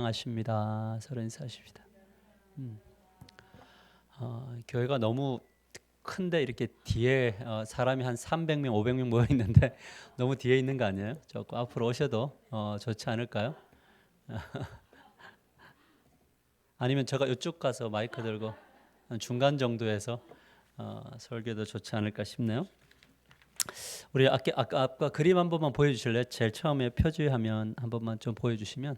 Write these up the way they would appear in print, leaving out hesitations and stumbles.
하십니다. 서로 인사하십시다. 교회가 너무 큰데 이렇게 뒤에 사람이 한 300명, 500명 모여 있는데 너무 뒤에 있는 거 아니에요? 조금 앞으로 오셔도 좋지 않을까요? 아니면 제가 이쪽 가서 마이크 들고 한 중간 정도에서 설교도 좋지 않을까 싶네요. 우리 아까 그림 한 번만 보여주실래요? 제일 처음에 표지 화면 한 번만 좀 보여주시면.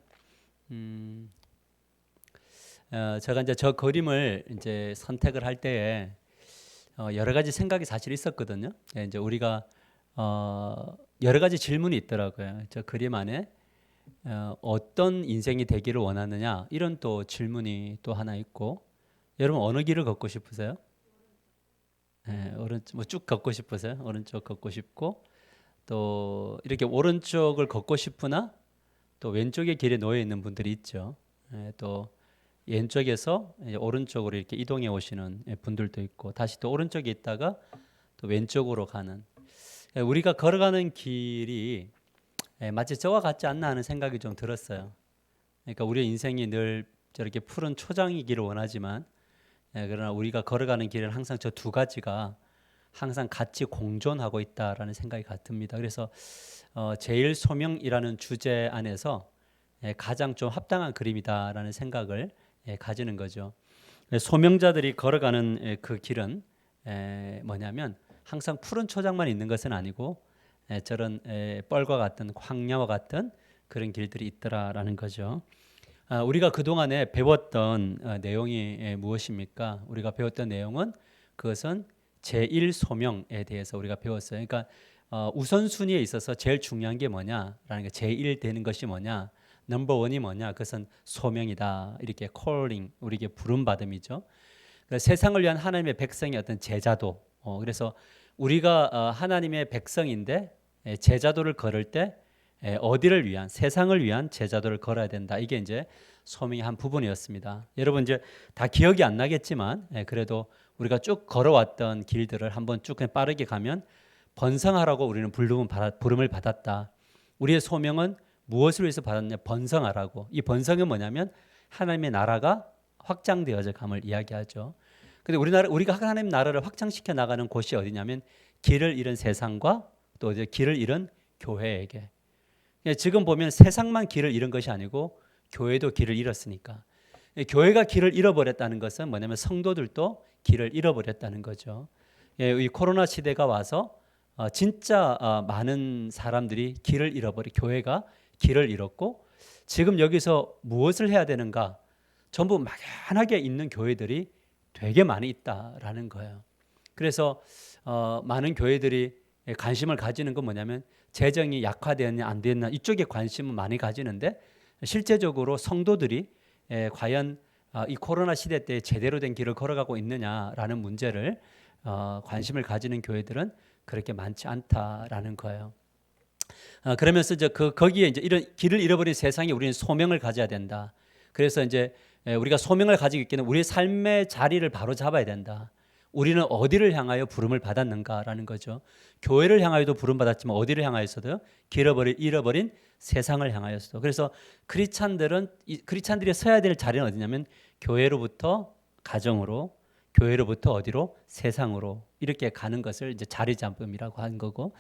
제가 이제 저 그림을 이제 선택을 할 때에 여러 가지 생각이 사실 있었거든요. 이제 우리가 여러 가지 질문이 있더라고요. 저 그림 안에 어떤 인생이 되기를 원하느냐 이런 또 질문이 또 하나 있고, 여러분 어느 길을 걷고 싶으세요? 오른쪽 뭐쭉 걷고 싶으세요? 오른쪽 걷고 싶고, 또 이렇게 오른쪽을 걷고 싶으나 또 왼쪽의 길에 놓여 있는 분들이 있죠. 또 왼쪽에서 이제 오른쪽으로 이렇게 이동해 오시는 분들도 있고, 다시 또 오른쪽에 있다가 또 왼쪽으로 가는, 우리가 걸어가는 길이 마치 저와 같지 않나 하는 생각이 좀 들었어요. 그러니까 우리의 인생이 늘 저렇게 푸른 초장이기를 원하지만, 그러나 우리가 걸어가는 길은 항상 저 두 가지가 항상 같이 공존하고 있다라는 생각이 같습니다. 그래서 제일 소명이라는 주제 안에서 가장 좀 합당한 그림이다라는 생각을 가지는 거죠. 소명자들이 걸어가는 그 길은 뭐냐면 항상 푸른 초장만 있는 것은 아니고 저런 뻘과 같은 황야와 같은 그런 길들이 있더라라는 거죠. 우리가 그동안에 배웠던 내용이 무엇입니까? 우리가 배웠던 내용은 그것은 제1소명에 대해서 우리가 배웠어요. 그러니까 우선순위에 있어서 제일 중요한 게 뭐냐라는 게, 제1 되는 것이 뭐냐, 넘버 원이 뭐냐, 그것은 소명이다. 이렇게 콜링, 우리에게 부름받음이죠. 그러니까 세상을 위한 하나님의 백성의 어떤 제자도, 그래서 우리가 하나님의 백성인데 제자도를 걸을 때 어디를 위한, 세상을 위한 제자도를 걸어야 된다. 이게 이제 소명의 한 부분이었습니다. 여러분 이제 다 기억이 안 나겠지만 그래도 우리가 쭉 걸어왔던 길들을 한번 쭉 그냥 빠르게 가면, 번성하라고 우리는 부름을 받았다. 우리의 소명은 무엇을 위해서 받았냐? 번성하라고. 이 번성은 뭐냐면 하나님의 나라가 확장되어져 감을 이야기하죠. 근데 우리가 하나님 나라를 확장시켜 나가는 곳이 어디냐면 길을 잃은 세상과 또 이제 길을 잃은 교회에게. 지금 보면 세상만 길을 잃은 것이 아니고 교회도 길을 잃었으니까. 교회가 길을 잃어버렸다는 것은 뭐냐면 성도들도 길을 잃어버렸다는 거죠. 이 코로나 시대가 와서 진짜 많은 사람들이 길을 교회가 길을 잃었고, 지금 여기서 무엇을 해야 되는가? 전부 막연하게 있는 교회들이 되게 많이 있다라는 거예요. 그래서 많은 교회들이 관심을 가지는 건 뭐냐면 재정이 약화되었냐 안 되었냐 이쪽에 관심을 많이 가지는데, 실제적으로 성도들이 과연 이 코로나 시대 때 제대로 된 길을 걸어가고 있느냐라는 문제를 관심을 가지는 교회들은 그렇게 많지 않다라는 거예요. 그러면서 이제 거기에 이제 이런 길을 잃어버린 세상에 우리는 소명을 가져야 된다. 그래서 이제 우리가 소명을 가지고 있기는 우리의 삶의 자리를 바로 잡아야 된다. 우리는 어디를 향하여 부름을 받았는가라는 거죠. 교회를 향하여도 부름 받았지만 어디를 향하여서도 잃어버린 세상을 향하여서도. 그래서 크리스찬들이 서야 될 자리는 어디냐면 교회로부터 가정으로, 교회로부터 어디로? 세상으로 이렇게 가는 것을 이제 자리 잡음이라고 하는 거고,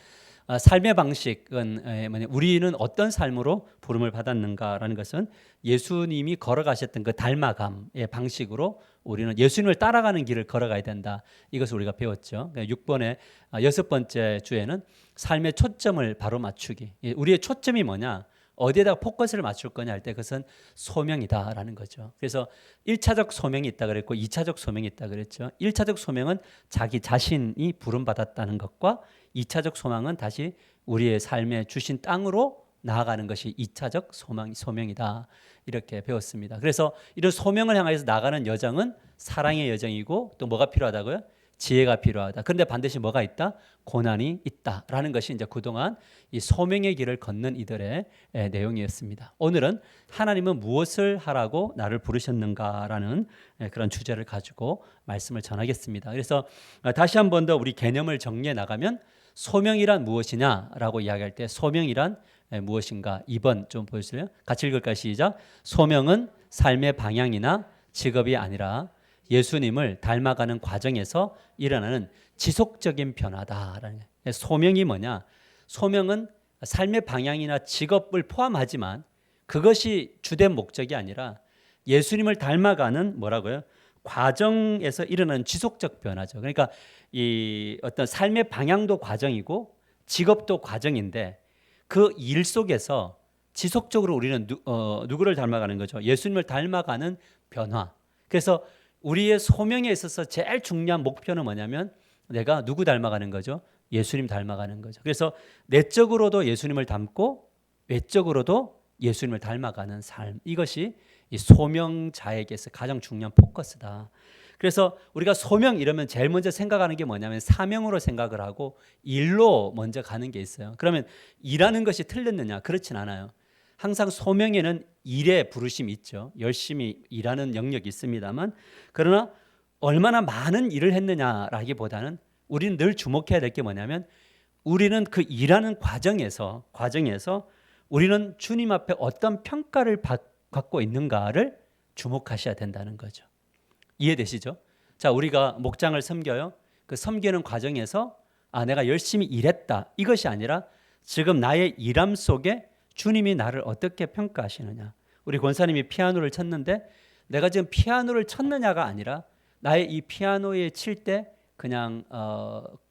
삶의 방식은 뭐냐, 우리는 어떤 삶으로 부름을 받았는가라는 것은 예수님이 걸어가셨던 그 닮아감의 방식으로 우리는 예수님을 따라가는 길을 걸어가야 된다. 이것을 우리가 배웠죠. 6번의 6번째 주에는 삶의 초점을 바로 맞추기. 우리의 초점이 뭐냐? 어디에다가 포커스를 맞출 거냐 할 때 그것은 소명이다라는 거죠. 그래서 1차적 소명이 있다 그랬고 2차적 소명이 있다 그랬죠. 1차적 소명은 자기 자신이 부름받았다는 것과 2차적 소망은 다시 우리의 삶에 주신 땅으로 나아가는 것이 2차적 소명이다. 이렇게 배웠습니다. 그래서 이런 소명을 향해서 나가는 여정은 사랑의 여정이고, 또 뭐가 필요하다고요? 지혜가 필요하다. 그런데 반드시 뭐가 있다? 고난이 있다라는 것이 이제 그동안 이 소명의 길을 걷는 이들의 내용이었습니다. 오늘은 하나님은 무엇을 하라고 나를 부르셨는가라는 그런 주제를 가지고 말씀을 전하겠습니다. 그래서 다시 한 번 더 우리 개념을 정리해 나가면, 소명이란 무엇이냐라고 이야기할 때 소명이란 무엇인가? 2번 좀 보여주실래요? 같이 읽을까요? 시작. 소명은 삶의 방향이나 직업이 아니라 예수님을 닮아가는 과정에서 일어나는 지속적인 변화다라는 거예요. 소명이 뭐냐? 소명은 삶의 방향이나 직업을 포함하지만 그것이 주된 목적이 아니라 예수님을 닮아가는 뭐라고요? 과정에서 일어나는 지속적 변화죠. 그러니까 이 어떤 삶의 방향도 과정이고 직업도 과정인데 그 일 속에서 지속적으로 우리는 누구를 닮아가는 거죠? 예수님을 닮아가는 변화. 그래서 우리의 소명에 있어서 제일 중요한 목표는 뭐냐면 내가 누구 닮아가는 거죠? 예수님 닮아가는 거죠. 그래서 내적으로도 예수님을 닮고 외적으로도 예수님을 닮아가는 삶. 이것이 이 소명자에게서 가장 중요한 포커스다. 그래서 우리가 소명 이러면 제일 먼저 생각하는 게 뭐냐면 사명으로 생각을 하고 일로 먼저 가는 게 있어요. 그러면 일하는 것이 틀렸느냐? 그렇진 않아요. 항상 소명에는 일의 부르심이 있죠. 열심히 일하는 영역이 있습니다만 그러나 얼마나 많은 일을 했느냐라기보다는 우리는 늘 주목해야 될 게 뭐냐면 우리는 그 일하는 과정에서 우리는 주님 앞에 어떤 평가를 받고 있는가를 주목하셔야 된다는 거죠. 이해되시죠? 자, 우리가 목장을 섬겨요. 그 섬기는 과정에서 내가 열심히 일했다. 이것이 아니라 지금 나의 일함 속에 주님이 나를 어떻게 평가하시느냐. 우리 권사님이 피아노를 쳤는데 내가 지금 피아노를 쳤느냐가 아니라 나의 이 피아노에 칠 때 그냥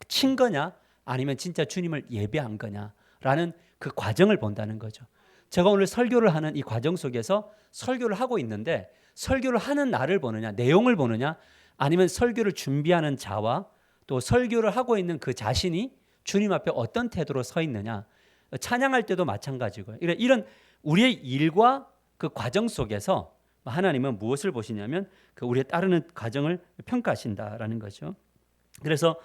친 거냐 아니면 진짜 주님을 예배한 거냐라는 그 과정을 본다는 거죠. 제가 오늘 설교를 하는 이 과정 속에서 설교를 하고 있는데 설교를 하는 나를 보느냐, 내용을 보느냐, 아니면 설교를 준비하는 자와 또 설교를 하고 있는 그 자신이 주님 앞에 어떤 태도로 서 있느냐. 찬양할 때도 마찬가지고요. 이런 우리의 일과 그 과정 속에서 하나님은 무엇을 보시냐면 그 우리의 따르는 과정을 평가하신다라는 거죠. 그래서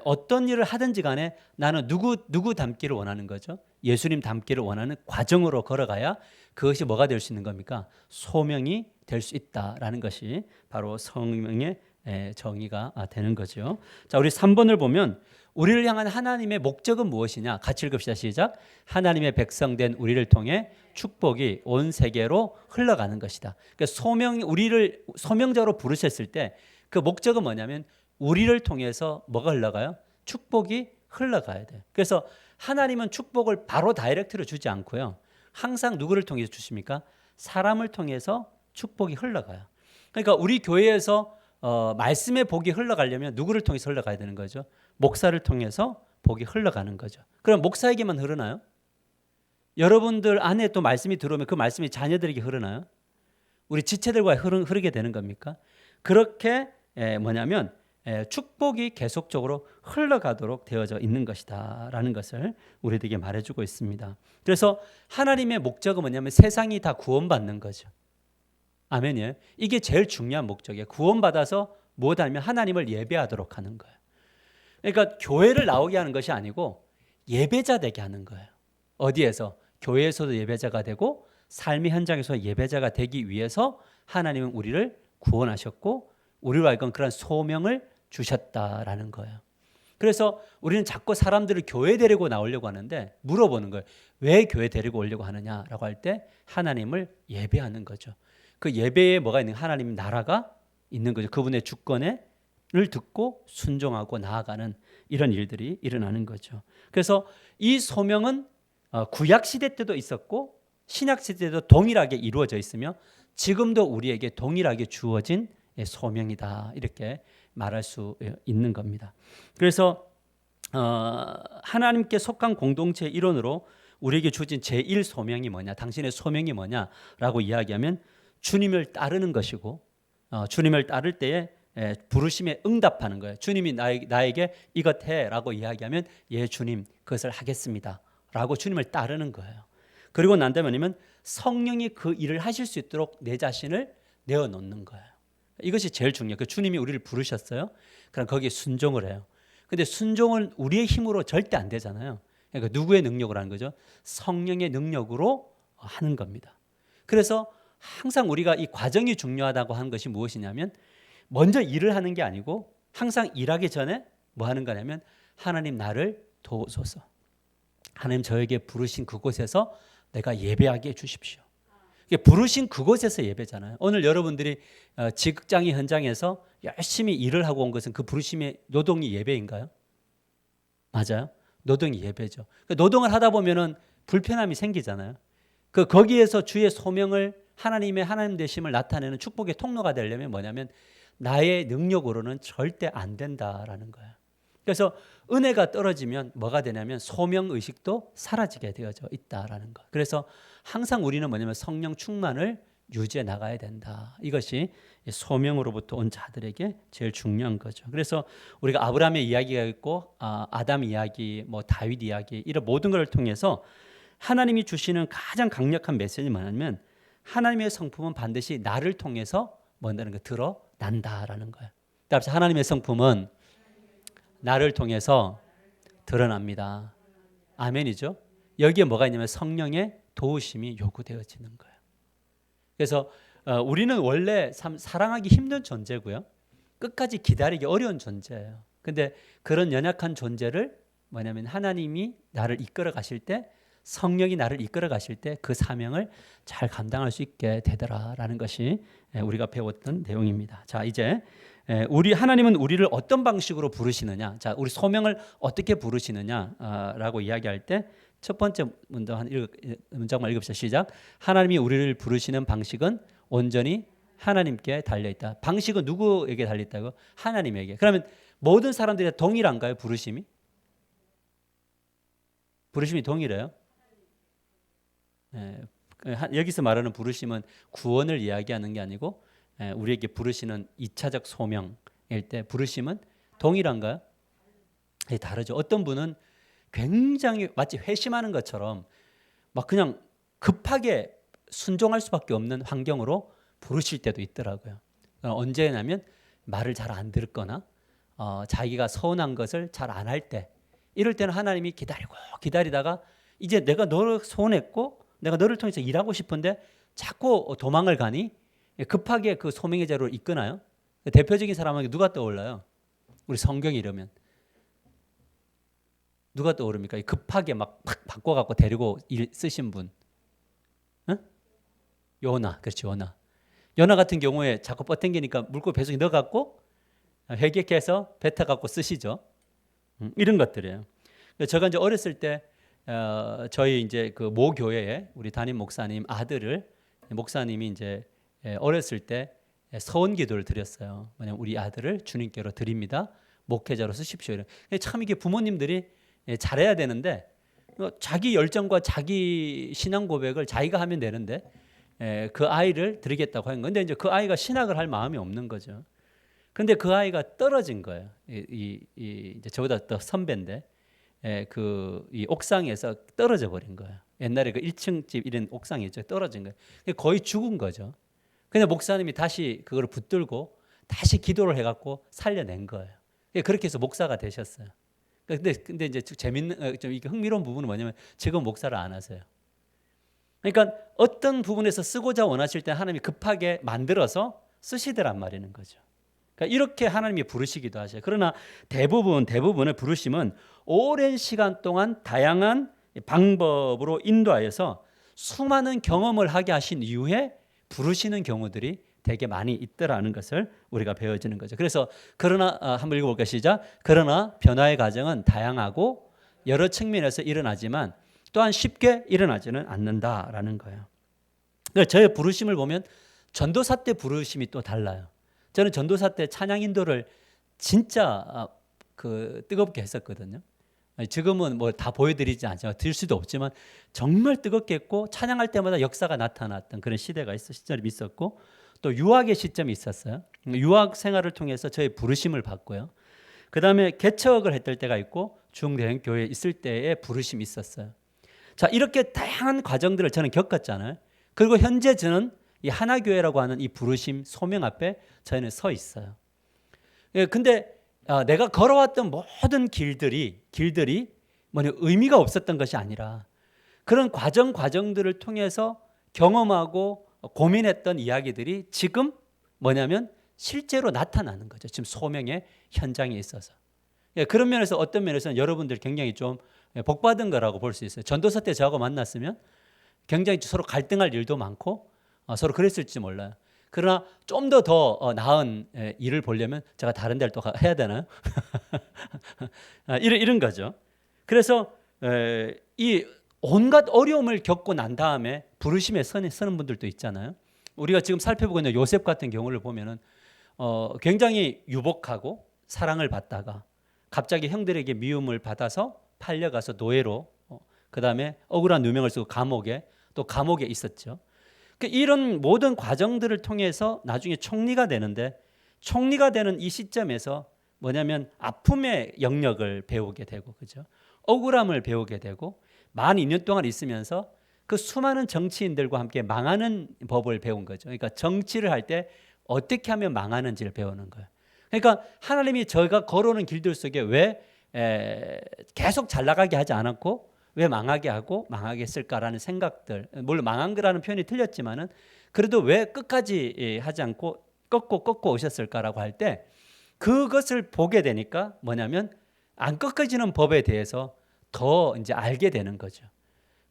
어떤 일을 하든지 간에 나는 누구 닮기를 원하는 거죠? 예수님 닮기를 원하는 과정으로 걸어가야 그것이 뭐가 될 수 있는 겁니까? 소명이 될 수 있다라는 것이 바로 성령의 정의가 되는 거죠. 자, 우리 3번을 보면 우리를 향한 하나님의 목적은 무엇이냐? 같이 읽읍시다. 시작. 하나님의 백성된 우리를 통해 축복이 온 세계로 흘러가는 것이다. 그러니까 우리를 소명자로 부르셨을 때 그 목적은 뭐냐면 우리를 통해서 뭐가 흘러가요? 축복이 흘러가야 돼요. 그래서 하나님은 축복을 바로 다이렉트로 주지 않고요. 항상 누구를 통해서 주십니까? 사람을 통해서 축복이 흘러가요. 그러니까 우리 교회에서 말씀의 복이 흘러가려면 누구를 통해서 흘러가야 되는 거죠? 목사를 통해서 복이 흘러가는 거죠. 그럼 목사에게만 흐르나요? 여러분들 안에 또 말씀이 들어오면 그 말씀이 자녀들에게 흐르나요? 우리 지체들과 흐르게 되는 겁니까? 그렇게 뭐냐면 축복이 계속적으로 흘러가도록 되어져 있는 것이다 라는 것을 우리에게 말해주고 있습니다. 그래서 하나님의 목적은 뭐냐면 세상이 다 구원받는 거죠. 아멘이에요. 이게 제일 중요한 목적이에요. 구원받아서 무엇 하면 하나님을 예배하도록 하는 거예요. 그러니까 교회를 나오게 하는 것이 아니고 예배자 되게 하는 거예요. 어디에서? 교회에서도 예배자가 되고 삶의 현장에서 예배자가 되기 위해서 하나님은 우리를 구원하셨고 우리로 하여금 그런 소명을 주셨다라는 거예요. 그래서 우리는 자꾸 사람들을 교회 데리고 나오려고 하는데 물어보는 거예요. 왜 교회 데리고 오려고 하느냐라고 할 때 하나님을 예배하는 거죠. 그 예배에 뭐가 있는 하나님 나라가 있는 거죠. 그분의 주권을 듣고 순종하고 나아가는 이런 일들이 일어나는 거죠. 그래서 이 소명은 구약 시대 때도 있었고 신약 시대 때도 동일하게 이루어져 있으며 지금도 우리에게 동일하게 주어진 소명이다 이렇게 말할 수 있는 겁니다. 그래서 하나님께 속한 공동체의 일원으로 우리에게 주어진 제1 소명이 뭐냐, 당신의 소명이 뭐냐라고 이야기하면 주님을 따르는 것이고 주님을 따를 때에 부르심에 응답하는 거예요. 주님이 나에게 이것 해라고 이야기하면 예 주님 그것을 하겠습니다 라고 주님을 따르는 거예요. 그리고 난 다음에는 성령이 그 일을 하실 수 있도록 내 자신을 내어놓는 거예요. 이것이 제일 중요해요. 주님이 우리를 부르셨어요. 그럼 거기에 순종을 해요. 근데 순종은 우리의 힘으로 절대 안 되잖아요. 그러니까 누구의 능력으로 하는 거죠? 성령의 능력으로 하는 겁니다. 그래서 항상 우리가 이 과정이 중요하다고 하는 것이 무엇이냐면 먼저 일을 하는 게 아니고 항상 일하기 전에 뭐 하는 거냐면 하나님 나를 도우소서. 하나님 저에게 부르신 그곳에서 내가 예배하게 해주십시오. 이게 부르신 그곳에서 예배잖아요. 오늘 여러분들이 직장의 현장에서 열심히 일을 하고 온 것은 그 부르심의 노동이 예배인가요? 맞아요. 노동이 예배죠. 노동을 하다 보면은 불편함이 생기잖아요. 거기에서 주의 소명을 하나님의 하나님 되심을 나타내는 축복의 통로가 되려면 뭐냐면 나의 능력으로는 절대 안 된다라는 거예요. 그래서 은혜가 떨어지면 뭐가 되냐면 소명 의식도 사라지게 되어져 있다라는 거. 그래서 항상 우리는 뭐냐면 성령 충만을 유지해 나가야 된다. 이것이 소명으로부터 온 자들에게 제일 중요한 거죠. 그래서 우리가 아브라함의 이야기가 있고 아담 이야기, 뭐 다윗 이야기 이런 모든 걸 통해서 하나님이 주시는 가장 강력한 메시지는 뭐냐면 하나님의 성품은 반드시 나를 통해서 뭔다는 거 드러난다라는 거예요. 따라서 하나님의 성품은 나를 통해서 드러납니다. 아멘이죠. 여기에 뭐가 있냐면 성령의 도우심이 요구되어지는 거예요. 그래서 우리는 원래 사랑하기 힘든 존재고요. 끝까지 기다리기 어려운 존재예요. 근데 그런 연약한 존재를 뭐냐면 하나님이 나를 이끌어 가실 때 성령이 나를 이끌어 가실 때 그 사명을 잘 감당할 수 있게 되더라라는 것이 우리가 배웠던 내용입니다. 자, 이제 하나님은 우리를 어떤 방식으로 부르시느냐? 자, 우리 소명을 어떻게 부르시느냐라고 이야기할 때 첫 번째 문장만 읽읍시다. 시작. 하나님이 우리를 부르시는 방식은 온전히 하나님께 달려 있다. 방식은 누구에게 달려 있다고? 하나님에게. 그러면 모든 사람들이 동일한가요? 부르심이 동일해요? 여기서 말하는 부르심은 구원을 이야기하는 게 아니고 우리에게 부르시는 2차적 소명일 때 부르심은 동일한가요? 다르죠. 어떤 분은 굉장히 마치 회심하는 것처럼 막 그냥 급하게 순종할 수밖에 없는 환경으로 부르실 때도 있더라고요. 언제냐면 말을 잘 안 듣거나 자기가 서운한 것을 잘 안 할 때, 이럴 때는 하나님이 기다리다가 이제 내가 너를 소원했고 내가 너를 통해서 일하고 싶은데 자꾸 도망을 가니 급하게 그 소명의 자리로 이끄나요? 대표적인 사람에게 누가 떠올라요? 우리 성경이 이러면 누가 떠오릅니까? 급하게 막 바꿔갖고 데리고 쓰신 분. 응? 요나, 그렇지, 요나. 요나 같은 경우에 자꾸 뻗당기니까 물고기 배속에 넣어갖고 회개해서 뱉어갖고 쓰시죠. 이런 것들이에요. 제가 이제 어렸을 때 저희 이제 그 모 교회에 우리 담임 목사님 아들을 목사님이 이제 어렸을 때 서원 기도를 드렸어요. 뭐냐면 우리 아들을 주님께로 드립니다. 목회자로 쓰십시오. 참 이게 부모님들이 잘해야 되는데 자기 열정과 자기 신앙 고백을 자기가 하면 되는데 그 아이를 드리겠다고 한 건데 이제 그 아이가 신학을 할 마음이 없는 거죠. 그런데 그 아이가 떨어진 거예요. 이제 저보다 더 선배인데 이 옥상에서 떨어져 버린 거예요. 옛날에 그 1층 집 이런 옥상이죠. 떨어진 거예요. 거의 죽은 거죠. 근데 목사님이 다시 그걸 붙들고 다시 기도를 해갖고 살려낸 거예요. 그렇게 해서 목사가 되셨어요. 근데 이제 재밌는 좀 이게 흥미로운 부분은 뭐냐면 지금 목사를 안 하세요. 그러니까 어떤 부분에서 쓰고자 원하실 때 하나님이 급하게 만들어서 쓰시더란 말이는 거죠. 그러니까 이렇게 하나님이 부르시기도 하셔요. 그러나 대부분의 부르심은 오랜 시간 동안 다양한 방법으로 인도하여서 수많은 경험을 하게 하신 이후에 부르시는 경우들이 되게 많이 있더라는 것을 우리가 배워지는 거죠. 그래서 그러나 한번 읽어볼까요? 시작. 그러나 변화의 과정은 다양하고 여러 측면에서 일어나지만 또한 쉽게 일어나지는 않는다라는 거예요. 그래서 저의 부르심을 보면 전도사 때 부르심이 또 달라요. 저는 전도사 때 찬양 인도를 진짜 뜨겁게 했었거든요. 지금은 뭐 다 보여드리지 않지만 드릴 수도 없지만 정말 뜨겁게 했고 찬양할 때마다 역사가 나타났던 그런 시절이 있었고 또 유학의 시점이 있었어요. 유학 생활을 통해서 저의 부르심을 받고요. 그 다음에 개척을 했을 때가 있고 중대형 교회에 있을 때의 부르심이 있었어요. 자, 이렇게 다양한 과정들을 저는 겪었잖아요. 그리고 현재 저는 이 하나교회라고 하는 이 부르심 소명 앞에 저희는 서 있어요. 근데 내가 걸어왔던 모든 길들이 뭐냐 의미가 없었던 것이 아니라 그런 과정들을 통해서 경험하고 고민했던 이야기들이 지금 뭐냐면 실제로 나타나는 거죠. 지금 소명의 현장에 있어서. 그런 면에서 어떤 면에서는 여러분들 굉장히 좀 복 받은 거라고 볼 수 있어요. 전도서 때 저하고 만났으면 굉장히 서로 갈등할 일도 많고 서로 그랬을지 몰라요. 그러나 좀 더 나은 일을 보려면 제가 다른 데를 또 해야 되나요? 이런 거죠. 그래서 이 온갖 어려움을 겪고 난 다음에 부르심에 서는 분들도 있잖아요. 우리가 지금 살펴보고 있는 요셉 같은 경우를 보면은 굉장히 유복하고 사랑을 받다가 갑자기 형들에게 미움을 받아서 팔려가서 노예로 그다음에 억울한 누명을 쓰고 또 감옥에 있었죠. 이런 모든 과정들을 통해서 나중에 총리가 되는데 총리가 되는 이 시점에서 뭐냐면 아픔의 영역을 배우게 되고 그죠? 억울함을 배우게 되고 만 2년 동안 있으면서 그 수많은 정치인들과 함께 망하는 법을 배운 거죠. 그러니까 정치를 할 때 어떻게 하면 망하는지를 배우는 거예요. 그러니까 하나님이 저희가 걸어오는 길들 속에 왜 계속 잘 나가게 하지 않았고 왜 망하게 하고 망하게 했을까라는 생각들, 물론 망한 거라는 표현이 틀렸지만은 그래도 왜 끝까지 하지 않고 꺾고 오셨을까라고 할 때 그것을 보게 되니까 뭐냐면 안 꺾어지는 법에 대해서 더 이제 알게 되는 거죠.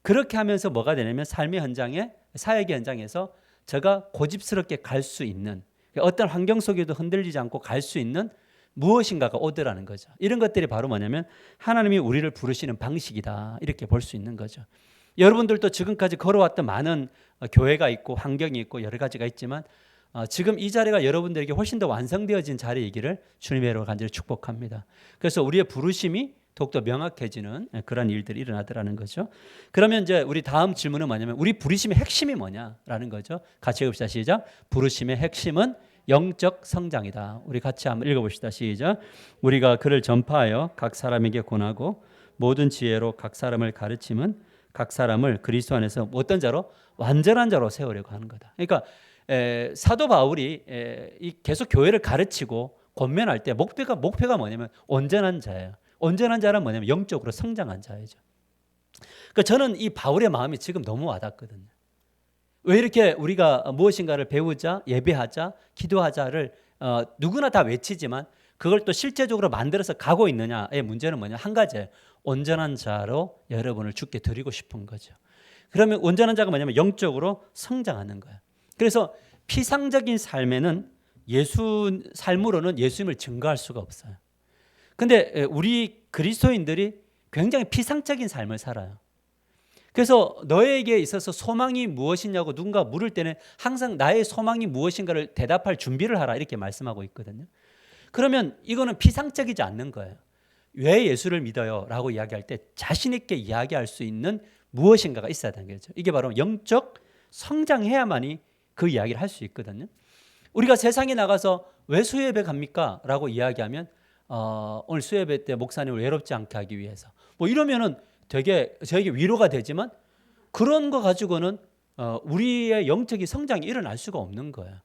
그렇게 하면서 뭐가 되냐면 삶의 현장에 사역의 현장에서 제가 고집스럽게 갈 수 있는 어떤 환경 속에도 흔들리지 않고 갈 수 있는 무엇인가가 오더라는 거죠. 이런 것들이 바로 뭐냐면 하나님이 우리를 부르시는 방식이다 이렇게 볼 수 있는 거죠. 여러분들도 지금까지 걸어왔던 많은 교회가 있고 환경이 있고 여러 가지가 있지만 지금 이 자리가 여러분들에게 훨씬 더 완성되어진 자리이기를 주님의 이름으로 간절히 축복합니다. 그래서 우리의 부르심이 더욱더 명확해지는 그런 일들이 일어나더라는 거죠. 그러면 이제 우리 다음 질문은 뭐냐면 우리 부르심의 핵심이 뭐냐라는 거죠. 같이 읽읍시다. 시작. 부르심의 핵심은 영적 성장이다. 우리 같이 한번 읽어봅시다. 시작. 우리가 그를 전파하여 각 사람에게 권하고 모든 지혜로 각 사람을 가르침은 각 사람을 그리스도 안에서 어떤 자로 완전한 자로 세우려고 하는 거다. 그러니까 사도 바울이 계속 교회를 가르치고 권면할 때 목표가 뭐냐면 온전한 자예요. 온전한 자란 뭐냐면 영적으로 성장한 자이죠. 그러니까 저는 이 바울의 마음이 지금 너무 와닿거든요. 왜 이렇게 우리가 무엇인가를 배우자, 예배하자, 기도하자를 누구나 다 외치지만 그걸 또 실제적으로 만들어서 가고 있느냐의 문제는 뭐냐? 한 가지예요. 온전한 자로 여러분을 주께 드리고 싶은 거죠. 그러면 온전한 자가 뭐냐면 영적으로 성장하는 거예요. 그래서 피상적인 삶에는 삶으로는 예수님을 증거할 수가 없어요. 근데 우리 그리스도인들이 굉장히 피상적인 삶을 살아요. 그래서 너에게 있어서 소망이 무엇이냐고 누군가 물을 때는 항상 나의 소망이 무엇인가를 대답할 준비를 하라 이렇게 말씀하고 있거든요. 그러면 이거는 피상적이지 않는 거예요. 왜 예수를 믿어요? 라고 이야기할 때 자신 있게 이야기할 수 있는 무엇인가가 있어야 되는 거죠. 이게 바로 영적 성장해야만이 그 이야기를 할 수 있거든요. 우리가 세상에 나가서 왜 수요예배 갑니까? 라고 이야기하면 오늘 수요예배 때 목사님을 외롭지 않게 하기 위해서 뭐 이러면은 되게 저에게 위로가 되지만 그런 거 가지고는 우리의 영적인 성장이 일어날 수가 없는 거예요.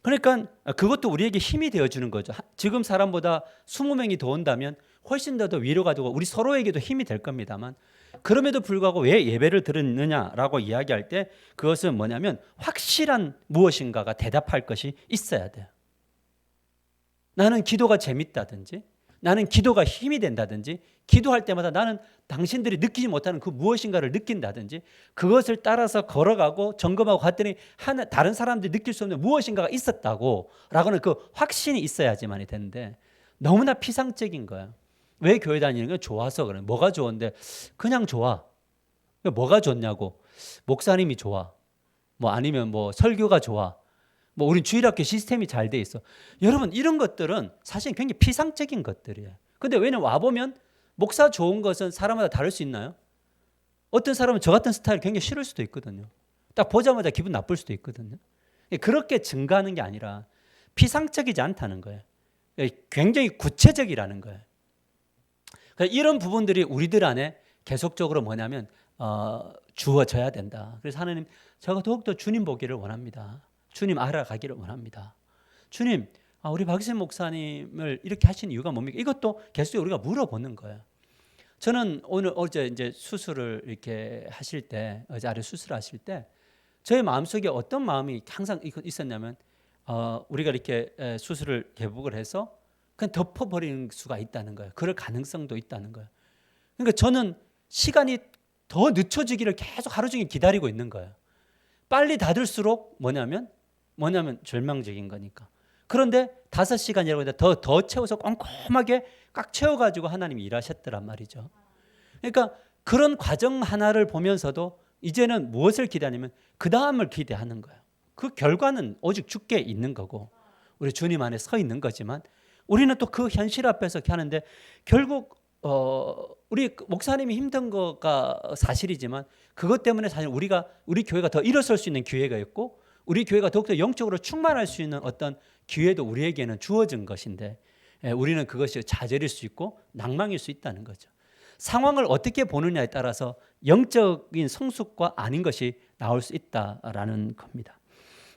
그러니까 그것도 우리에게 힘이 되어주는 거죠. 지금 사람보다 20명이 더 온다면 훨씬 더 위로가 되고 우리 서로에게도 힘이 될 겁니다만 그럼에도 불구하고 왜 예배를 드렸느냐라고 이야기할 때 그것은 뭐냐면 확실한 무엇인가가 대답할 것이 있어야 돼요. 나는 기도가 재밌다든지 나는 기도가 힘이 된다든지 기도할 때마다 나는 당신들이 느끼지 못하는 그 무엇인가를 느낀다든지 그것을 따라서 걸어가고 점검하고 갔더니 다른 사람들이 느낄 수 없는 무엇인가가 있었다고 라고는 그 확신이 있어야지만이 되는데 너무나 피상적인 거야. 왜 교회 다니는 건 좋아서 그래. 뭐가 좋은데 그냥 좋아. 뭐가 좋냐고. 목사님이 좋아. 뭐 아니면 뭐 설교가 좋아. 뭐 우린 주일학교 시스템이 잘 돼 있어. 여러분 이런 것들은 사실 굉장히 피상적인 것들이에요. 근데 왜냐면 와보면 목사 좋은 것은 사람마다 다를 수 있나요? 어떤 사람은 저 같은 스타일 굉장히 싫을 수도 있거든요. 딱 보자마자 기분 나쁠 수도 있거든요. 그렇게 증가하는 게 아니라 피상적이지 않다는 거예요. 굉장히 구체적이라는 거예요. 이런 부분들이 우리들 안에 계속적으로 뭐냐면 주어져야 된다. 그래서 하나님 제가 더욱더 주님 보기를 원합니다. 주님 알아가기를 원합니다. 주님, 우리 박신 목사님을 이렇게 하신 이유가 뭡니까? 이것도 계속 우리가 물어보는 거예요. 저는 어제 이제 수술을 이렇게 하실 때, 어제 아래 수술하실 때, 저의 마음속에 어떤 마음이 항상 있었냐면, 우리가 이렇게 수술을 개복을 해서 그냥 덮어버리는 수가 있다는 거예요. 그럴 가능성도 있다는 거예요. 그러니까 저는 시간이 더 늦춰지기를 계속 하루 종일 기다리고 있는 거예요. 빨리 닫을수록 뭐냐면 절망적인 거니까. 그런데 5시간이라고 했는데 더 채워서 꼼꼼하게 꽉 채워가지고 하나님이 일하셨더란 말이죠. 그러니까 그런 과정 하나를 보면서도 이제는 무엇을 기대하냐면 그 다음을 기대하는 거예요. 그 결과는 오직 주께 있는 거고 우리 주님 안에 서 있는 거지만 우리는 또 그 현실 앞에서 이렇게 하는데 결국 우리 목사님이 힘든 거가 사실이지만 그것 때문에 사실 우리 교회가 더 일어설 수 있는 기회가 있고 우리 교회가 더욱더 영적으로 충만할 수 있는 어떤 기회도 우리에게는 주어진 것인데 우리는 그것이 좌절일 수 있고 낭망일 수 있다는 거죠. 상황을 어떻게 보느냐에 따라서 영적인 성숙과 아닌 것이 나올 수 있다라는 겁니다.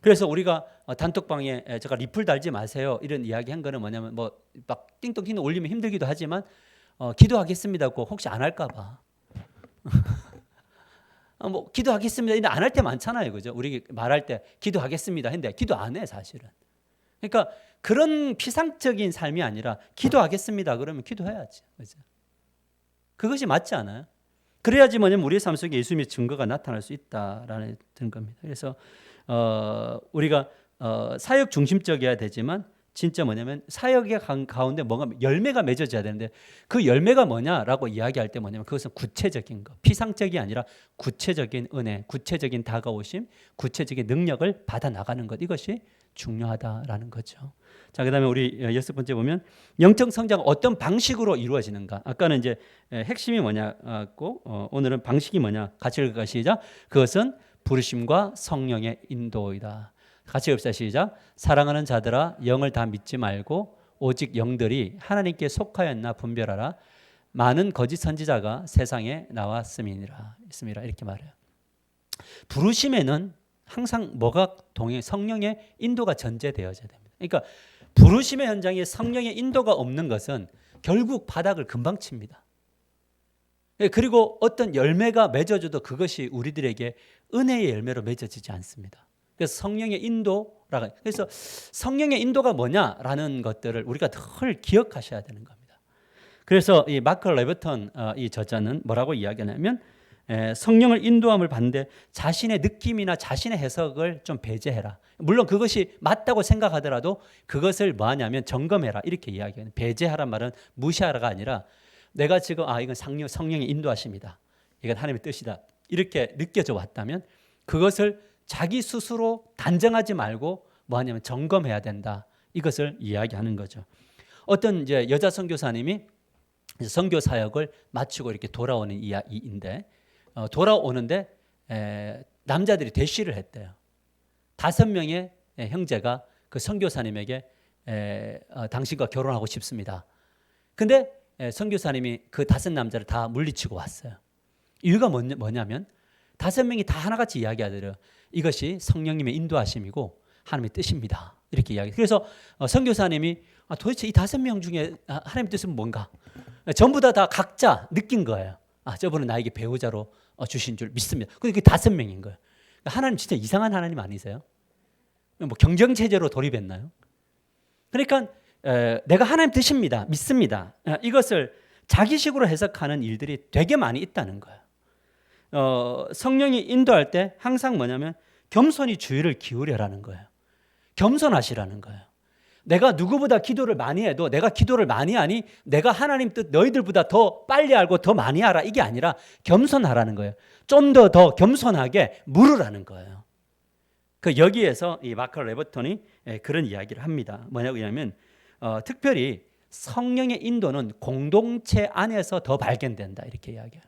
그래서 우리가 단톡방에 제가 리플 달지 마세요 이런 이야기 한 거는 뭐냐면 뭐 막 띵동 올리면 힘들기도 하지만 기도하겠습니다고 혹시 안 할까 봐. 뭐 기도하겠습니다. 근데 안 할 때 많잖아요. 그죠? 우리 말할 때 기도하겠습니다. 했는데 기도 안 해, 사실은. 그러니까 그런 피상적인 삶이 아니라 기도하겠습니다. 그러면 기도해야지. 그죠? 그것이 맞지 않아요? 그래야지 뭐냐면 우리의 삶 속에 예수님의 증거가 나타날 수 있다라는 겁니다. 그래서 우리가 사역 중심적이어야 되지만 진짜 뭐냐면 사역의 가운데 뭔가 열매가 맺어져야 되는데 그 열매가 뭐냐라고 이야기할 때 뭐냐면 그것은 구체적인 거, 피상적이 아니라 구체적인 은혜, 구체적인 다가오심, 구체적인 능력을 받아 나가는 것, 이것이 중요하다라는 거죠. 자, 그다음에 우리 6번째 보면 영적 성장은 어떤 방식으로 이루어지는가. 아까는 이제 핵심이 뭐냐고 오늘은 방식이 뭐냐 같이 읽을까 시작. 그것은 부르심과 성령의 인도이다. 같이 읽읍시다. 시작. 사랑하는 자들아 영을 다 믿지 말고 오직 영들이 하나님께 속하였나 분별하라. 많은 거짓 선지자가 세상에 나왔음이니라. 있습니다. 이렇게 말해요. 부르심에는 항상 뭐가 동행 성령의 인도가 전제되어져야 됩니다. 그러니까 부르심의 현장에 성령의 인도가 없는 것은 결국 바닥을 금방 칩니다. 그리고 어떤 열매가 맺어져도 그것이 우리들에게 은혜의 열매로 맺어지지 않습니다. 그래서 성령의 인도라고. 그래서 성령의 인도가 뭐냐라는 것들을 우리가 늘 기억하셔야 되는 겁니다. 그래서 이 마크 레버턴 이 저자는 뭐라고 이야기하냐면 성령을 인도함을 받는데 자신의 느낌이나 자신의 해석을 좀 배제해라. 물론 그것이 맞다고 생각하더라도 그것을 뭐하냐면 점검해라 이렇게 이야기해요. 배제하란 말은 무시하라가 아니라 내가 지금 이건 성령의 인도하십니다. 이건 하나님의 뜻이다. 이렇게 느껴져 왔다면 그것을 자기 스스로 단정하지 말고 뭐하냐면 점검해야 된다. 이것을 이야기하는 거죠. 어떤 이제 여자 선교사님이 선교 사역을 마치고 이렇게 돌아오는 이야기인데 돌아오는데 남자들이 대시를 했대요. 5명의 형제가 그 선교사님에게 당신과 결혼하고 싶습니다. 근데 선교사님이 그 5 남자를 다 물리치고 왔어요. 이유가 뭐냐면 5명이 다 하나같이 이야기하더래요. 이것이 성령님의 인도하심이고 하나님의 뜻입니다. 이렇게 이야기. 그래서 선교사님이 도대체 이 5명 중에 하나님의 뜻은 뭔가? 전부 다 각자 느낀 거예요. 저분은 나에게 배우자로 주신 줄 믿습니다. 근데 그게 5명인 거예요. 하나님 진짜 이상한 하나님 아니세요? 뭐 경쟁체제로 돌입했나요? 그러니까 내가 하나님 뜻입니다. 믿습니다. 이것을 자기식으로 해석하는 일들이 되게 많이 있다는 거예요. 성령이 인도할 때 항상 뭐냐면 겸손히 주의를 기울여라는 거예요. 겸손하시라는 거예요. 내가 누구보다 기도를 많이 해도 내가 기도를 많이 하니 내가 하나님 뜻 너희들보다 더 빨리 알고 더 많이 알아 이게 아니라 겸손하라는 거예요. 좀 더 겸손하게 물으라는 거예요. 그 여기에서 이 마크 레버턴이 그런 이야기를 합니다. 뭐냐고 하냐면 특별히 성령의 인도는 공동체 안에서 더 발견된다 이렇게 이야기해요.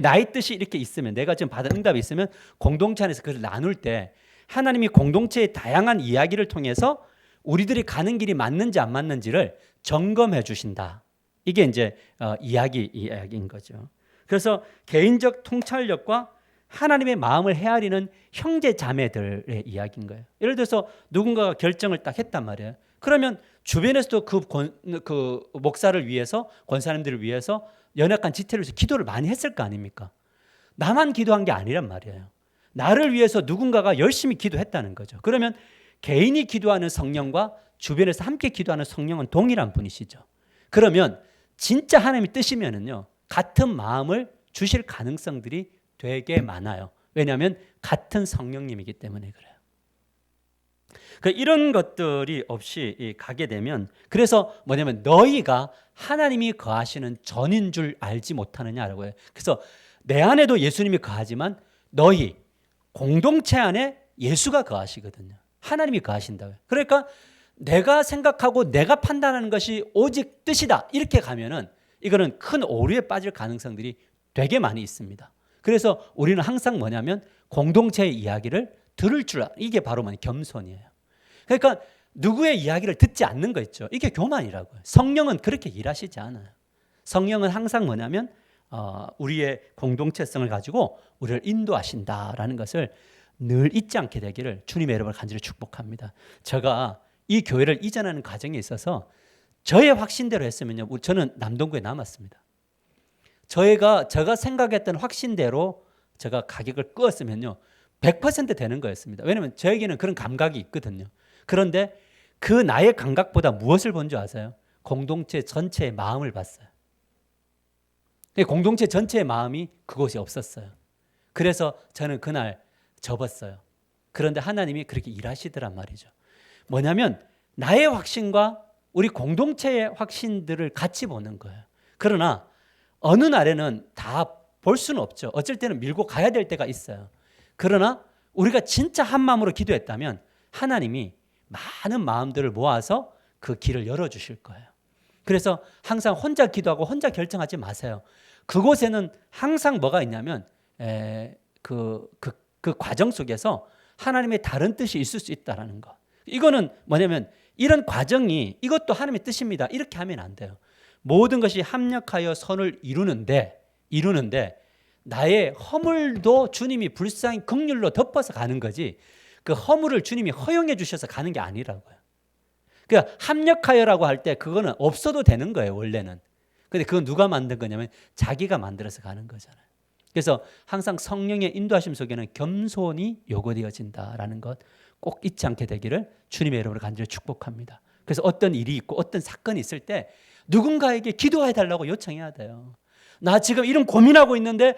나의 뜻이 이렇게 있으면 내가 지금 받은 응답이 있으면 공동체 안에서 그걸 나눌 때 하나님이 공동체의 다양한 이야기를 통해서 우리들이 가는 길이 맞는지 안 맞는지를 점검해 주신다. 이게 이제 이야기인 거죠. 그래서 개인적 통찰력과 하나님의 마음을 헤아리는 형제 자매들의 이야기인 거예요. 예를 들어서 누군가가 결정을 딱 했단 말이에요. 그러면 주변에서도 그 목사를 위해서 권사님들을 위해서 연약한 지체를 위해서 기도를 많이 했을 거 아닙니까? 나만 기도한 게 아니란 말이에요. 나를 위해서 누군가가 열심히 기도했다는 거죠. 그러면 개인이 기도하는 성령과 주변에서 함께 기도하는 성령은 동일한 분이시죠. 그러면 진짜 하나님의 뜻이면은요 같은 마음을 주실 가능성들이 되게 많아요. 왜냐하면 같은 성령님이기 때문에 그래요. 이런 것들이 없이 가게 되면, 그래서 뭐냐면 너희가 하나님이 거하시는 전인 줄 알지 못하느냐라고 해요. 그래서 내 안에도 예수님이 거하지만 너희 공동체 안에 예수가 거하시거든요. 하나님이 거하신다고요. 그러니까 내가 생각하고 내가 판단하는 것이 오직 뜻이다 이렇게 가면은 이거는 큰 오류에 빠질 가능성들이 되게 많이 있습니다. 그래서 우리는 항상 뭐냐면 공동체의 이야기를 들을 줄 이게 바로 겸손이에요. 그러니까 누구의 이야기를 듣지 않는 거 있죠. 이게 교만이라고요. 성령은 그렇게 일하시지 않아요. 성령은 항상 뭐냐면 우리의 공동체성을 가지고 우리를 인도하신다라는 것을 늘 잊지 않게 되기를 주님의 이름으로 간절히 축복합니다. 제가 이 교회를 이전하는 과정에 있어서 저의 확신대로 했으면요, 저는 남동구에 남았습니다. 제가 생각했던 확신대로 제가 가격을 끄었으면요 100% 되는 거였습니다. 왜냐하면 저에게는 그런 감각이 있거든요. 그런데 그 나의 감각보다 무엇을 본 줄 아세요? 공동체 전체의 마음을 봤어요. 공동체 전체의 마음이 그곳에 없었어요. 그래서 저는 그날 접었어요. 그런데 하나님이 그렇게 일하시더란 말이죠. 뭐냐면 나의 확신과 우리 공동체의 확신들을 같이 보는 거예요. 그러나 어느 날에는 다 볼 수는 없죠. 어쩔 때는 밀고 가야 될 때가 있어요. 그러나 우리가 진짜 한 마음으로 기도했다면 하나님이 많은 마음들을 모아서 그 길을 열어주실 거예요. 그래서 항상 혼자 기도하고 혼자 결정하지 마세요. 그곳에는 항상 뭐가 있냐면 그 과정 속에서 하나님의 다른 뜻이 있을 수 있다는 거. 이거는 뭐냐면 이런 과정이 이것도 하나님의 뜻입니다. 이렇게 하면 안 돼요. 모든 것이 합력하여 선을 이루는데 나의 허물도 주님이 불쌍히 긍휼로 덮어서 가는 거지 그 허물을 주님이 허용해 주셔서 가는 게 아니라고요. 그러니까 합력하여라고 할 때 그거는 없어도 되는 거예요, 원래는. 근데 그건 누가 만든 거냐면 자기가 만들어서 가는 거잖아요. 그래서 항상 성령의 인도하심 속에는 겸손이 요구되어진다라는 것 꼭 잊지 않게 되기를 주님의 이름으로 간절히 축복합니다. 그래서 어떤 일이 있고 어떤 사건이 있을 때 누군가에게 기도해 달라고 요청해야 돼요. 나 지금 이런 고민하고 있는데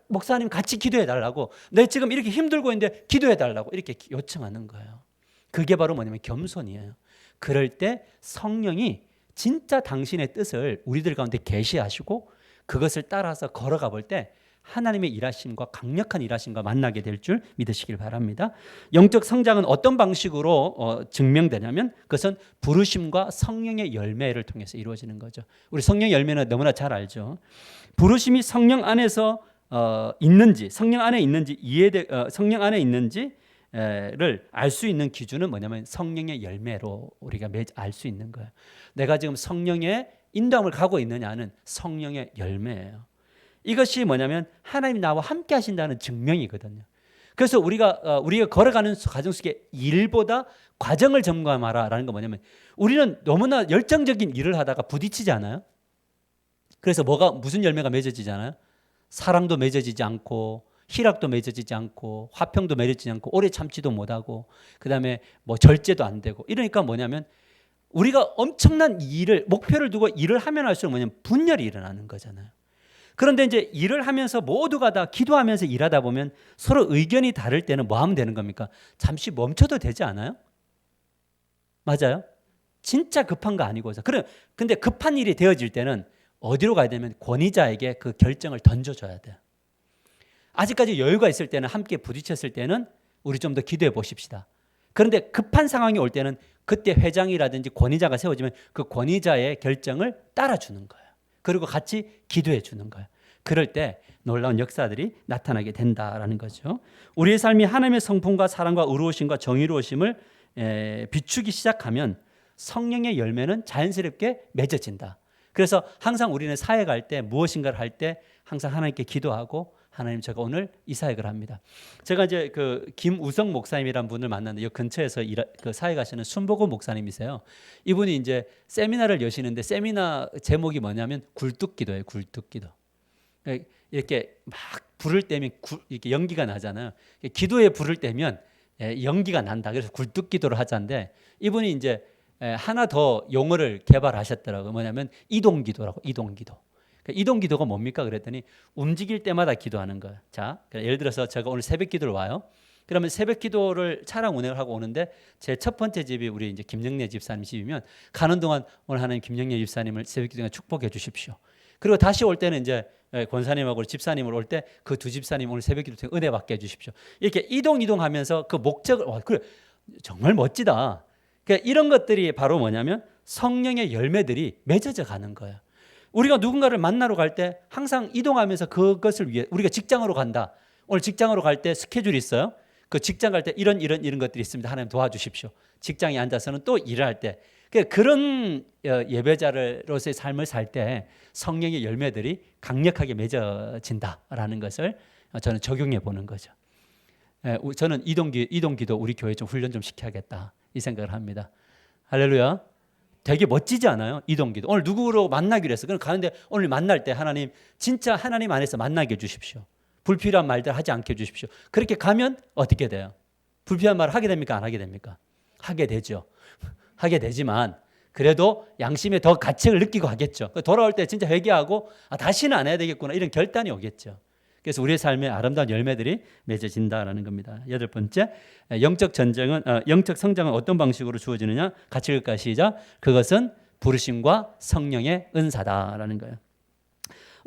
목사님 같이 기도해 달라고, 내 지금 이렇게 힘들고 있는데 기도해 달라고 이렇게 요청하는 거예요. 그게 바로 뭐냐면 겸손이에요. 그럴 때 성령이 진짜 당신의 뜻을 우리들 가운데 계시하시고 그것을 따라서 걸어가 볼 때 하나님의 일하심과 강력한 일하심과 만나게 될 줄 믿으시길 바랍니다. 영적 성장은 어떤 방식으로 증명되냐면 그것은 부르심과 성령의 열매를 통해서 이루어지는 거죠. 우리 성령의 열매는 너무나 잘 알죠. 부르심이 성령 안에서 있는지, 성령 안에 있는지 성령 안에 있는지를 알 수 있는 기준은 뭐냐면 성령의 열매로 우리가 알 수 있는 거예요. 내가 지금 성령의 인도함을 가고 있느냐는 성령의 열매예요. 이것이 뭐냐면 하나님이 나와 함께 하신다는 증명이거든요. 그래서 우리가 걸어가는 과정 속에 일보다 과정을 점검하라라는 건 뭐냐면 우리는 너무나 열정적인 일을 하다가 부딪히지 않아요? 그래서 무슨 열매가 맺어지잖아요? 사랑도 맺어지지 않고 희락도 맺어지지 않고 화평도 맺어지지 않고 오래 참지도 못하고 그다음에 절제도 안 되고 이러니까 뭐냐면 우리가 엄청난 목표를 두고 일을 하면 할수록 뭐냐면 분열이 일어나는 거잖아요. 그런데 이제 일을 하면서 모두가 다 기도하면서 일하다 보면 서로 의견이 다를 때는 뭐 하면 되는 겁니까? 잠시 멈춰도 되지 않아요? 맞아요? 진짜 급한 거 아니고서. 근데 급한 일이 되어질 때는 어디로 가야 되면 권위자에게 그 결정을 던져줘야 돼요. 아직까지 여유가 있을 때는 함께 부딪혔을 때는 우리 좀 더 기도해 보십시다. 그런데 급한 상황이 올 때는 그때 회장이라든지 권위자가 세워지면 그 권위자의 결정을 따라주는 거예요. 그리고 같이 기도해 주는 거예요. 그럴 때 놀라운 역사들이 나타나게 된다라는 거죠. 우리의 삶이 하나님의 성품과 사랑과 의로우심과 정의로우심을 비추기 시작하면 성령의 열매는 자연스럽게 맺어진다. 그래서 항상 우리는 사회 갈 때 무엇인가를 할 때 항상 하나님께 기도하고 하나님 제가 오늘 이 사역을 합니다. 제가 이제 그 김우성 목사님이라는 분을 만났는데 이 근처에서 사회 가시는 순복음 목사님이세요. 이분이 이제 세미나를 여시는데 세미나 제목이 뭐냐면 굴뚝기도예요. 굴뚝기도. 이렇게 막 불을 떼면 이렇게 연기가 나잖아요. 기도에 불을 떼면 연기가 난다. 그래서 굴뚝기도를 하자는데 이분이 이제 하나 더 용어를 개발하셨더라고요. 뭐냐면 이동기도라고. 이동기도. 그러니까 이동 기도가 뭡니까? 그랬더니 움직일 때마다 기도하는 거예요. 자, 예를 들어서 제가 오늘 새벽 기도를 와요. 그러면 새벽 기도를 차량 운행을 하고 오는데 제 첫 번째 집이 우리 이제 김영래 집사님 집이면 가는 동안 오늘 하나님 김영래 집사님을 새벽 기도에 축복해 주십시오. 그리고 다시 올 때는 이제 권사님하고 집사님을 올 때 그 두 집사님 오늘 새벽 기도 은혜 받게 해 주십시오. 이렇게 이동하면서 그 목적을 그래 정말 멋지다. 그러니까 이런 것들이 바로 뭐냐면 성령의 열매들이 맺어져 가는 거예요. 우리가 누군가를 만나러 갈 때 항상 이동하면서 그것을 위해 우리가 직장으로 간다. 오늘 직장으로 갈 때 스케줄이 있어요. 그 직장 갈 때 이런 것들이 있습니다. 하나님 도와주십시오. 직장에 앉아서는 또 일을 할 때 그런 예배자로서의 삶을 살 때 성령의 열매들이 강력하게 맺어진다라는 것을 저는 적용해 보는 거죠. 저는 이동기도 우리 교회 좀 훈련 좀 시켜야겠다 이 생각을 합니다. 할렐루야. 되게 멋지지 않아요? 이동기도. 오늘 누구로 만나기로 했어. 그럼 가는데 오늘 만날 때 하나님 진짜 하나님 안에서 만나게 해주십시오. 불필요한 말들 하지 않게 해주십시오. 그렇게 가면 어떻게 돼요? 불필요한 말을 하게 됩니까? 안 하게 됩니까? 하게 되죠. 하게 되지만 그래도 양심에 더 가책을 느끼고 하겠죠. 돌아올 때 진짜 회개하고 다시는 안 해야 되겠구나 이런 결단이 오겠죠. 그래서 우리의 삶에 아름다운 열매들이 맺어진다라는 겁니다. 8번째, 영적 성장은 어떤 방식으로 주어지느냐? 같이 읽을까요? 시작. 그것은 부르심과 성령의 은사다라는 거예요.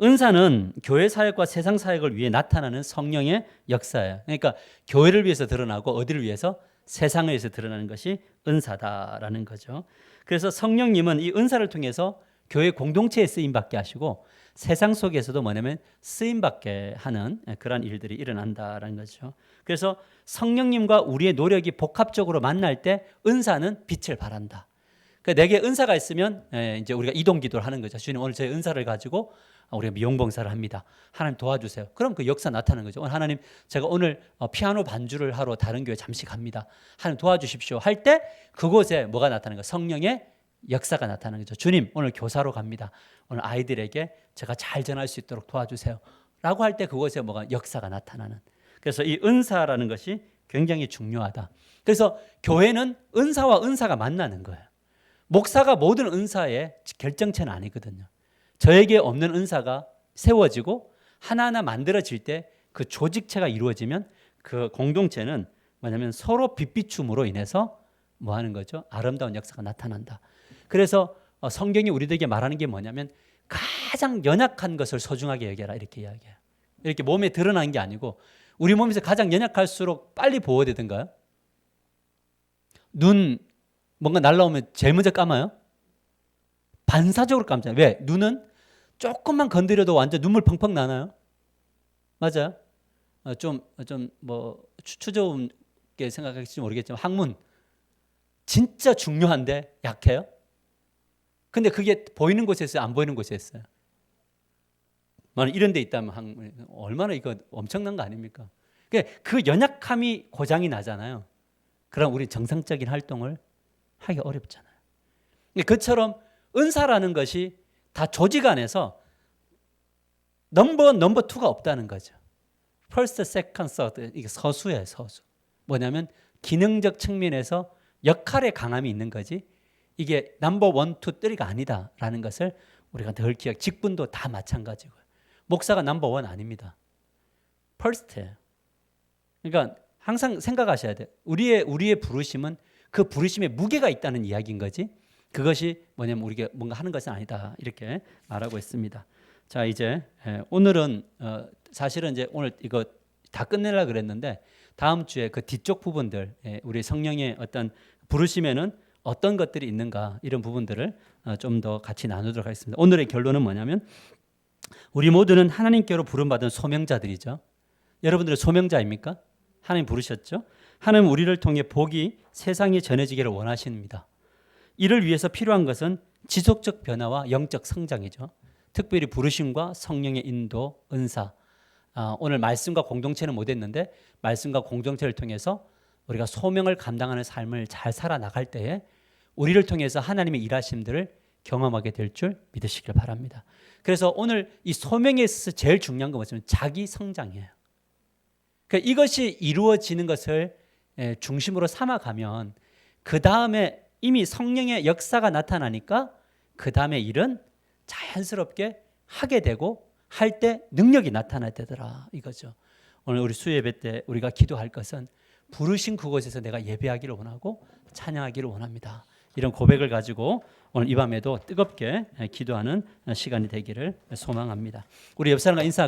은사는 교회 사역과 세상 사역을 위해 나타나는 성령의 역사예요. 그러니까 교회를 위해서 드러나고 어디를 위해서? 세상을 위해서 드러나는 것이 은사다라는 거죠. 그래서 성령님은 이 은사를 통해서 교회 공동체에 쓰임받게 하시고 세상 속에서도 뭐냐면 쓰임받게 하는 그런 일들이 일어난다라는 거죠. 그래서 성령님과 우리의 노력이 복합적으로 만날 때 은사는 빛을 발한다. 그러니까 내게 은사가 있으면 이제 우리가 이동 기도를 하는 거죠. 주님 오늘 제 은사를 가지고 우리가 미용봉사를 합니다. 하나님 도와주세요. 그럼 그 역사 나타나는 거죠. 하나님 제가 오늘 피아노 반주를 하러 다른 교회 잠시 갑니다. 하나님 도와주십시오. 할 때 그곳에 뭐가 나타나는 거예요? 성령의 역사가 나타나는 거죠. 주님 오늘 교사로 갑니다. 오늘 아이들에게 제가 잘 전할 수 있도록 도와주세요. 라고 할 때 그곳에 뭐가 역사가 나타나는. 그래서 이 은사라는 것이 굉장히 중요하다. 그래서 교회는 은사와 은사가 만나는 거예요. 목사가 모든 은사의 결정체는 아니거든요. 저에게 없는 은사가 세워지고 하나하나 만들어질 때 그 조직체가 이루어지면 그 공동체는 뭐냐면 서로 빛비춤으로 인해서 뭐 하는 거죠? 아름다운 역사가 나타난다. 그래서 성경이 우리들에게 말하는 게 뭐냐면 가장 연약한 것을 소중하게 여겨라 이렇게 이야기해요. 이렇게 몸에 드러난 게 아니고 우리 몸에서 가장 연약할수록 빨리 보호되던가요? 눈 뭔가 날라오면 제일 먼저 감아요? 반사적으로 감잖아요. 왜? 눈은 조금만 건드려도 완전 눈물 펑펑 나나요? 맞아요. 좀 뭐 추저움게 생각할지 모르겠지만 항문 진짜 중요한데 약해요. 근데 그게 보이는 곳에 있어요? 안 보이는 곳에 있어요? 만약 이런 데 있다면 얼마나 이거 엄청난 거 아닙니까? 그 연약함이 고장이 나잖아요. 그럼 우리 정상적인 활동을 하기 어렵잖아요. 그처럼 은사라는 것이 다 조직 안에서 넘버 2가 없다는 거죠. First, second, third 이게 서수예요. 서수. 뭐냐면 기능적 측면에서 역할의 강함이 있는 거지 이게 넘버 1, 2, 3가 아니다라는 것을 우리가 늘 기억. 직분도 다 마찬가지고요. 목사가 넘버 1 아닙니다. First예요. 그러니까 항상 생각하셔야 돼요. 우리의 부르심은 그 부르심에 무게가 있다는 이야기인 거지. 그것이 뭐냐면 우리가 뭔가 하는 것은 아니다. 이렇게 말하고 있습니다. 자, 이제 오늘은 사실은 이제 오늘 이거 다 끝내려고 그랬는데 다음 주에 그 뒤쪽 부분들 우리 성령의 어떤 부르심에는 어떤 것들이 있는가 이런 부분들을 좀 더 같이 나누도록 하겠습니다. 오늘의 결론은 뭐냐면 우리 모두는 하나님께로 부름받은 소명자들이죠. 여러분들은 소명자입니까? 하나님 부르셨죠? 하나님 우리를 통해 복이 세상에 전해지기를 원하십니다. 이를 위해서 필요한 것은 지속적 변화와 영적 성장이죠. 특별히 부르심과 성령의 인도, 은사. 오늘 말씀과 공동체는 못했는데 말씀과 공동체를 통해서 우리가 소명을 감당하는 삶을 잘 살아나갈 때에 우리를 통해서 하나님의 일하심들을 경험하게 될 줄 믿으시길 바랍니다. 그래서 오늘 이 소명에 있어서 제일 중요한 건 뭐냐면 자기 성장이에요. 그러니까 이것이 이루어지는 것을 중심으로 삼아가면 그 다음에 이미 성령의 역사가 나타나니까 그 다음에 일은 자연스럽게 하게 되고 할 때 능력이 나타나야 되더라 이거죠. 오늘 우리 수예배 때 우리가 기도할 것은 부르신 그곳에서 내가 예배하기를 원하고 찬양하기를 원합니다. 이런 고백을 가지고 오늘 이 밤에도 뜨겁게 기도하는 시간이 되기를 소망합니다. 우리 옆 사람과 인사